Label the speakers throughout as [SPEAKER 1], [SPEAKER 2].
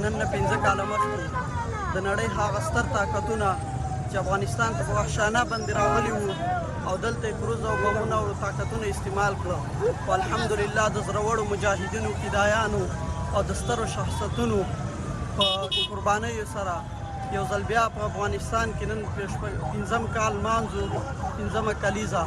[SPEAKER 1] نن نه 15 کاله مخکې د نړۍ هغه ستر طاقتونه چې افغانستان ته په وحشانه باندې راغلي وو او دلته یې کروز او بمونه او طاقتونه استعمال کړه او الحمدلله د زړورو مجاهدینو فدایانو او د سترو شخصیتونو په قربانیو سره یو ځل بیا په افغانستان کې نن 15 کال مانځو 15 کلیزه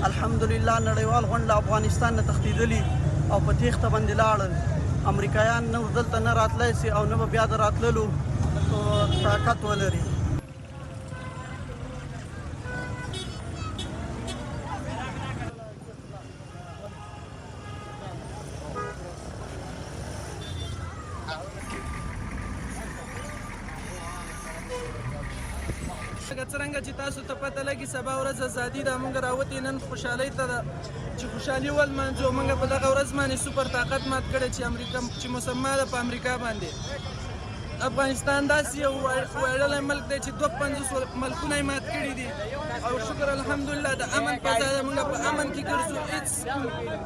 [SPEAKER 1] الحمدلله نړیوال غونډه افغانستان نه تښتېدلي او په تېښته باندې لاړل امریکایان نور دلته نه راتلی سي او نه به بیا د راتللو طاقت ولري
[SPEAKER 2] څرنګه چې تاسو ته پته لګي سبا ورځ ازادي ده موږ راوتې نن خوشحالۍ ته ده چې خوشحالي ولمانځو موږ په دغه ورځ باندې سوپر طاقت مات کړی چې امریکا چې مسمه ده په امریکا باندې افغانستان داسې یو ویړلی ملک دی چې 52 ملکونه یې مات کړي دي او شکر الحمدلله د امن فضا ده موږ په امن کې ګرځو هېڅ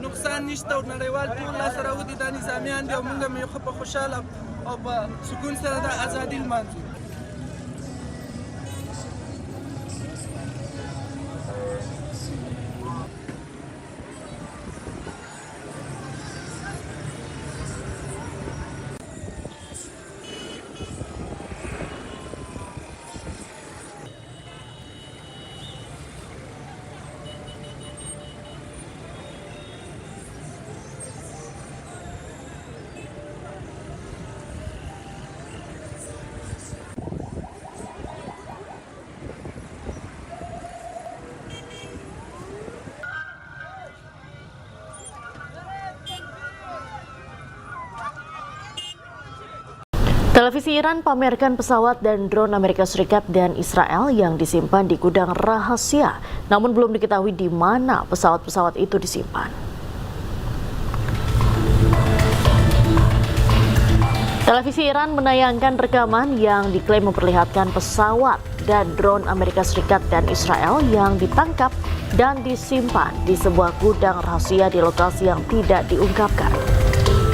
[SPEAKER 2] نقصان نشته او نړیوال ټول لاسه راوتي دا نظامیان دي او موږ هم په خوشحاله او په سکون سره د ازادي لمانځو
[SPEAKER 3] Televisi Iran pamerkan pesawat dan drone Amerika Serikat dan Israel yang disimpan di gudang rahasia, namun belum diketahui di mana pesawat-pesawat itu disimpan. Televisi Iran menayangkan rekaman yang diklaim memperlihatkan pesawat dan drone Amerika Serikat dan Israel yang ditangkap dan disimpan di sebuah gudang rahasia di lokasi yang tidak diungkapkan.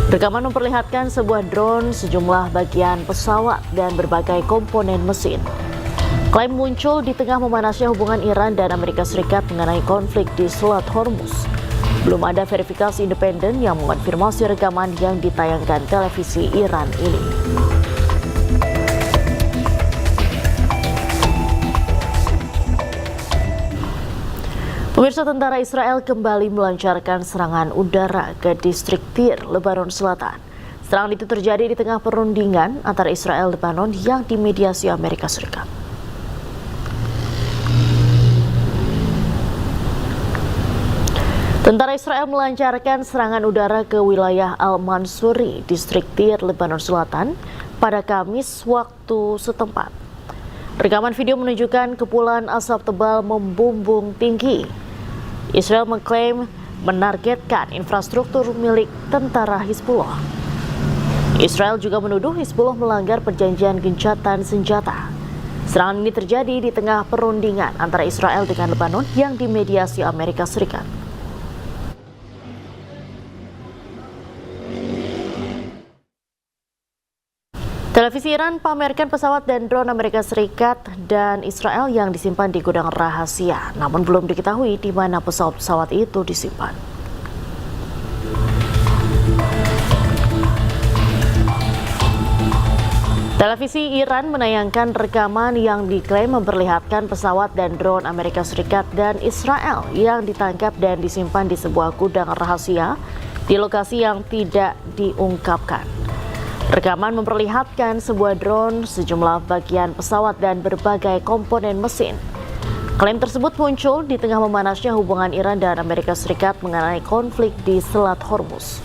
[SPEAKER 3] Rekaman memperlihatkan sebuah drone, sejumlah bagian pesawat, dan berbagai komponen mesin. Klaim muncul di tengah memanasnya hubungan Iran dan Amerika Serikat mengenai konflik di Selat Hormuz. Belum ada verifikasi independen yang mengonfirmasi rekaman yang ditayangkan televisi Iran ini. Pemirsa, tentara Israel kembali melancarkan serangan udara ke distrik Tir, Lebanon Selatan. Serangan itu terjadi di tengah perundingan antara Israel dan Lebanon yang dimediasi Amerika Serikat. Tentara Israel melancarkan serangan udara ke wilayah Al-Mansuri, distrik Tir, Lebanon Selatan pada Kamis waktu setempat. Rekaman video menunjukkan kepulan asap tebal membumbung tinggi. Israel mengklaim menargetkan infrastruktur milik tentara Hizbullah. Israel juga menuduh Hizbullah melanggar perjanjian gencatan senjata. Serangan ini terjadi di tengah perundingan antara Israel dengan Lebanon yang dimediasi Amerika Serikat. Televisi Iran pamerkan pesawat dan drone Amerika Serikat dan Israel yang disimpan di gudang rahasia, namun belum diketahui di mana pesawat-pesawat itu disimpan. Televisi Iran menayangkan rekaman yang diklaim memperlihatkan pesawat dan drone Amerika Serikat dan Israel yang ditangkap dan disimpan di sebuah gudang rahasia di lokasi yang tidak diungkapkan. Rekaman memperlihatkan sebuah drone, sejumlah bagian pesawat dan berbagai komponen mesin. Klaim tersebut muncul di tengah memanasnya hubungan Iran dan Amerika Serikat mengenai konflik di Selat Hormuz.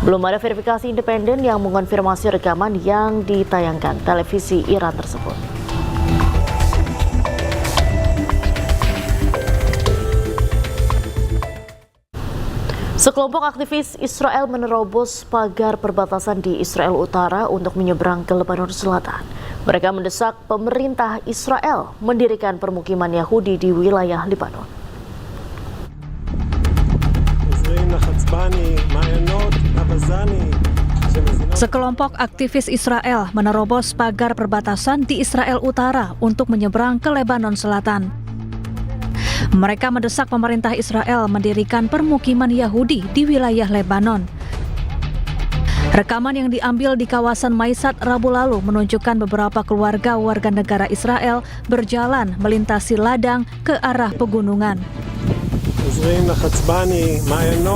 [SPEAKER 3] Belum ada verifikasi independen yang mengonfirmasi rekaman yang ditayangkan televisi Iran tersebut. Sekelompok aktivis Israel menerobos pagar perbatasan di Israel Utara untuk menyeberang ke Lebanon Selatan. Mereka mendesak pemerintah Israel mendirikan permukiman Yahudi di wilayah Lebanon.
[SPEAKER 4] Sekelompok aktivis Israel menerobos pagar perbatasan di Israel Utara untuk menyeberang ke Lebanon Selatan. Mereka mendesak pemerintah Israel mendirikan permukiman Yahudi di wilayah Lebanon. Rekaman yang diambil di kawasan Maisat Rabu lalu menunjukkan beberapa keluarga warga negara Israel berjalan melintasi ladang ke arah pegunungan.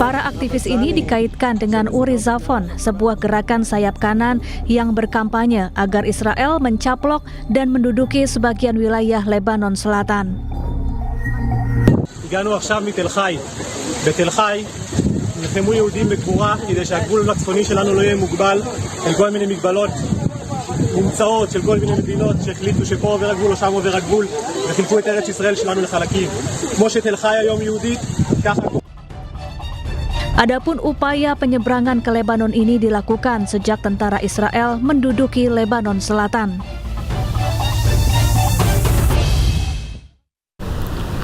[SPEAKER 4] Para aktivis ini dikaitkan dengan Uri Zafon, sebuah gerakan sayap kanan yang berkampanye agar Israel mencaplok dan menduduki sebagian wilayah Lebanon Selatan.
[SPEAKER 5] הגענו עכשיו מתל חי. בתל חי נלחמו יהודים בגבורה כדי שהגבול הצפוני שלנו לא יהיה מוגבל אל כל מיני מגבלות מומצאות של כל מיני מדינות שהחליטו שפה עובר הגבול או שם עובר הגבול וחילקו את ארץ ישראל שלנו לחלקים. כמו שתל חי היום יהודית, ככה...
[SPEAKER 4] Adapun upaya penyeberangan ke Lebanon ini dilakukan sejak tentara Israel menduduki Lebanon Selatan.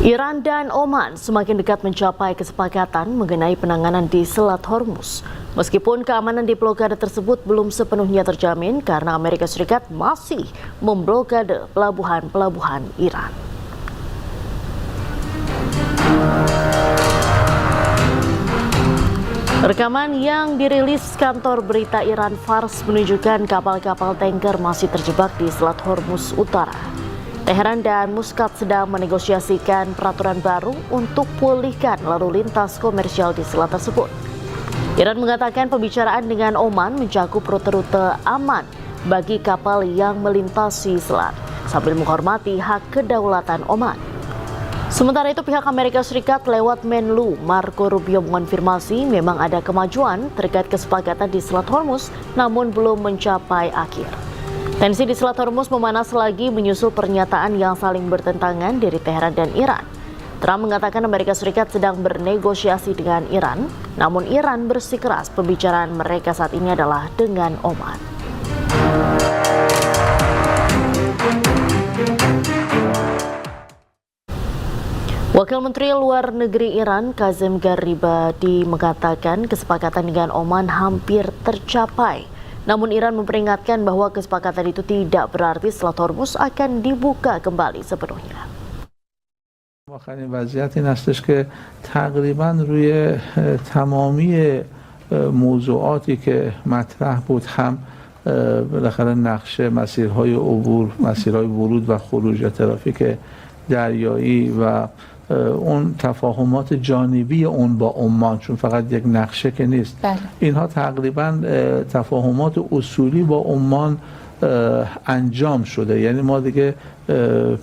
[SPEAKER 3] Iran dan Oman semakin dekat mencapai kesepakatan mengenai penanganan di Selat Hormuz. Meskipun keamanan di blokade tersebut belum sepenuhnya terjamin karena Amerika Serikat masih memblokade pelabuhan-pelabuhan Iran. Rekaman yang dirilis kantor berita Iran Fars menunjukkan kapal-kapal tanker masih terjebak di Selat Hormuz Utara. Teheran dan Muscat sedang menegosiasikan peraturan baru untuk pulihkan lalu lintas komersial di selat tersebut. Iran mengatakan pembicaraan dengan Oman mencakup rute-rute aman bagi kapal yang melintasi selat, sambil menghormati hak kedaulatan Oman. Sementara itu pihak Amerika Serikat lewat Menlu Marco Rubio mengonfirmasi memang ada kemajuan terkait kesepakatan di Selat Hormuz, namun belum mencapai akhir. Tensi di Selat Hormuz memanas lagi menyusul pernyataan yang saling bertentangan dari Teheran dan Iran. Trump mengatakan Amerika Serikat sedang bernegosiasi dengan Iran, namun Iran bersikeras pembicaraan mereka saat ini adalah dengan Oman. Wakil Menteri Luar Negeri Iran, Kazem Garibadi, mengatakan kesepakatan dengan Oman hampir tercapai. Namun Iran memperingatkan bahwa kesepakatan itu tidak berarti Selat Hormuz akan dibuka kembali sepenuhnya.
[SPEAKER 6] آخرین وضعیت این هستش که تقریبا روی تمامی موضوعاتی که مطرح بود هم بالاخره نقشه مسیرهای عبور، مسیرهای ورود و خروج ترافیک دریایی و اون تفاهمات جانبی اون با عمان، چون فقط یک نقشه که نیست، اینها تقریبا تفاهمات اصولی با عمان انجام شده. یعنی ما دیگه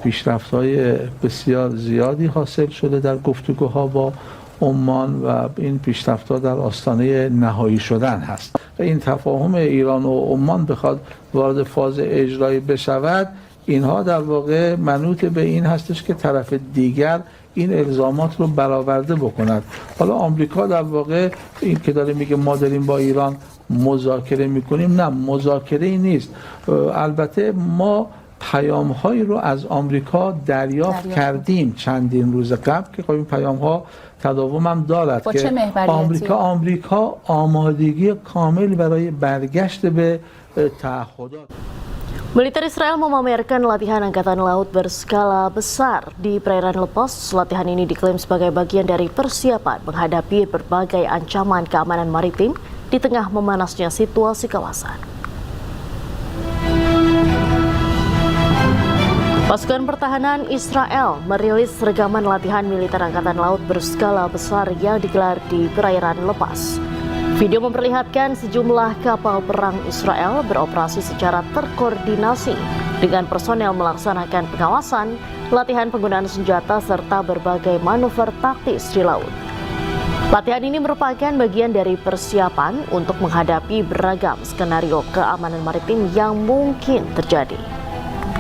[SPEAKER 6] پیشرفت‌های بسیار زیادی حاصل شده در گفتگوها با عمان و این پیشرفت‌ها در آستانه نهایی شدن هست. این تفاهم ایران و عمان بخواد وارد فاز اجرایی بشود، اینها در واقع منوط به این هستش که طرف دیگر این الزامات رو برآورده بکند. حالا آمریکا در واقع این که داره میگه ما داریم با ایران مذاکره میکنیم، نه مذاکره ای نیست. البته ما پیام‌هایی رو از آمریکا دریافت کردیم چندین روز قبل که خب این پیام‌ها تداوم هم دارد که آمریکا آمادگی کامل برای برگشت به تعهدات.
[SPEAKER 3] Militer Israel memamerkan latihan angkatan laut berskala besar di perairan lepas. Latihan ini diklaim sebagai bagian dari persiapan menghadapi berbagai ancaman keamanan maritim di tengah memanasnya situasi kawasan. Pasukan pertahanan Israel merilis rekaman latihan militer angkatan laut berskala besar yang digelar di perairan lepas. Video memperlihatkan sejumlah kapal perang Israel beroperasi secara terkoordinasi dengan personel melaksanakan pengawasan, latihan penggunaan senjata, serta berbagai manuver taktis di laut. Latihan ini merupakan bagian dari persiapan untuk menghadapi beragam skenario keamanan maritim yang mungkin terjadi.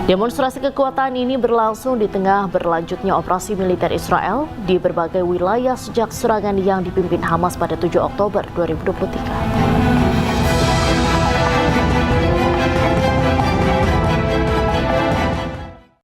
[SPEAKER 3] Demonstrasi kekuatan ini berlangsung di tengah berlanjutnya operasi militer Israel di berbagai wilayah sejak serangan yang dipimpin Hamas pada 7 Oktober 2023.